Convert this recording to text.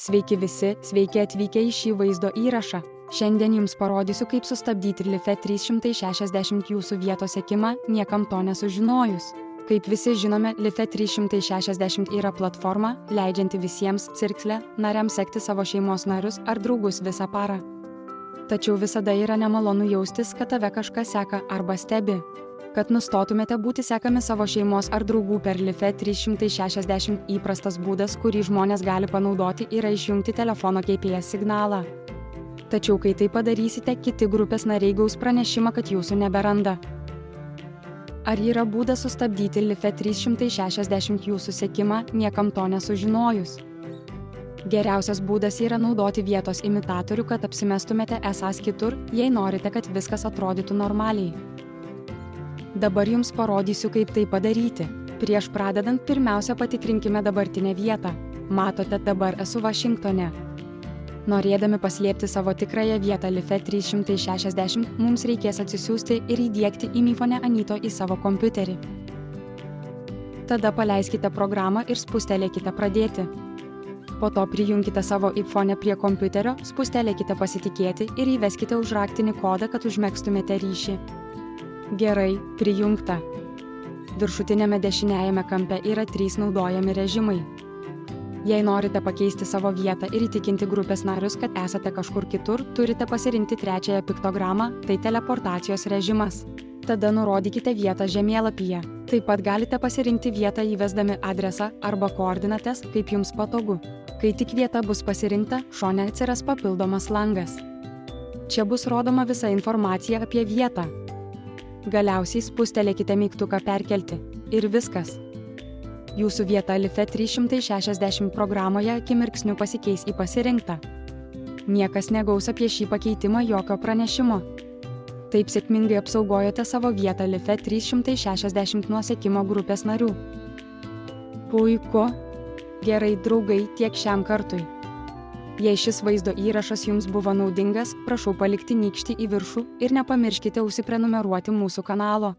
Sveiki visi, sveiki atvykę į šį vaizdo įrašą. Šiandien jums parodysiu, kaip sustabdyti Life 360 jūsų vietos sekimą, niekam to nesužinojus. Kaip visi žinome, Life 360 yra platforma, leidžianti visiems cirksle nariams sekti savo šeimos narius ar draugus visą parą. Tačiau visada yra nemalonu jaustis, kad tave kažkas seka arba stebi. Kad nustotumėte būti sekami savo šeimos ar draugų per Life 360, įprastas būdas, kurį žmonės gali panaudoti, yra išjungti telefono GPS signalą. Tačiau kai tai padarysite, kiti grupės nariai gaus pranešimą, kad jūsų neberanda. Ar yra būdas sustabdyti Life 360 jūsų sekimą, niekam to nesužinojus? Geriausias būdas yra naudoti vietos imitatorių, kad apsimestumėte esąs kitur, jei norite, kad viskas atrodytų normaliai. Dabar jums parodysiu, kaip tai padaryti. Prieš pradedant, pirmiausia patikrinkime dabartinę vietą. Matote, dabar esu Vašingtone. Norėdami paslėpti savo tikrąją vietą Life 360, mums reikės atsisiųsti ir įdiegti iPhone Anyto į savo kompiuterį. Tada paleiskite programą ir spustelėkite pradėti. Po to prijunkite savo iPhone prie kompiuterio, spustelėkite pasitikėti ir įveskite užraktinį kodą, kad užmegztumėte ryšį. Gerai, prijungta. Viršutinėme dešiniajame kampe yra 3 naudojami režimai. Jei norite pakeisti savo vietą ir įtikinti grupės narius, kad esate kažkur kitur, turite pasirinkti trečiąją piktogramą, tai teleportacijos režimas. Tada nurodykite vietą žemėlapyje. Taip pat galite pasirinkti vietą įvesdami adresą arba koordinates, kaip jums patogu. Kai tik vieta bus pasirinkta, šone atsiras papildomas langas. Čia bus rodoma visa informacija apie vietą. Galiausiai spustelėkite mygtuką perkelti. Ir viskas. Jūsų vieta Life 360 programoje akimirksniu pasikeis į pasirinktą. Niekas negaus apie šį pakeitimą jokio pranešimo. Taip sėkmingai apsaugojote savo vietą Life 360 nuo sekimo grupės narių. Puiku. Gerai, draugai, tiek šiam kartui. Jei šis vaizdo įrašas jums buvo naudingas, prašau palikti nykštį į viršų ir nepamirškite užsiprenumeruoti mūsų kanalo.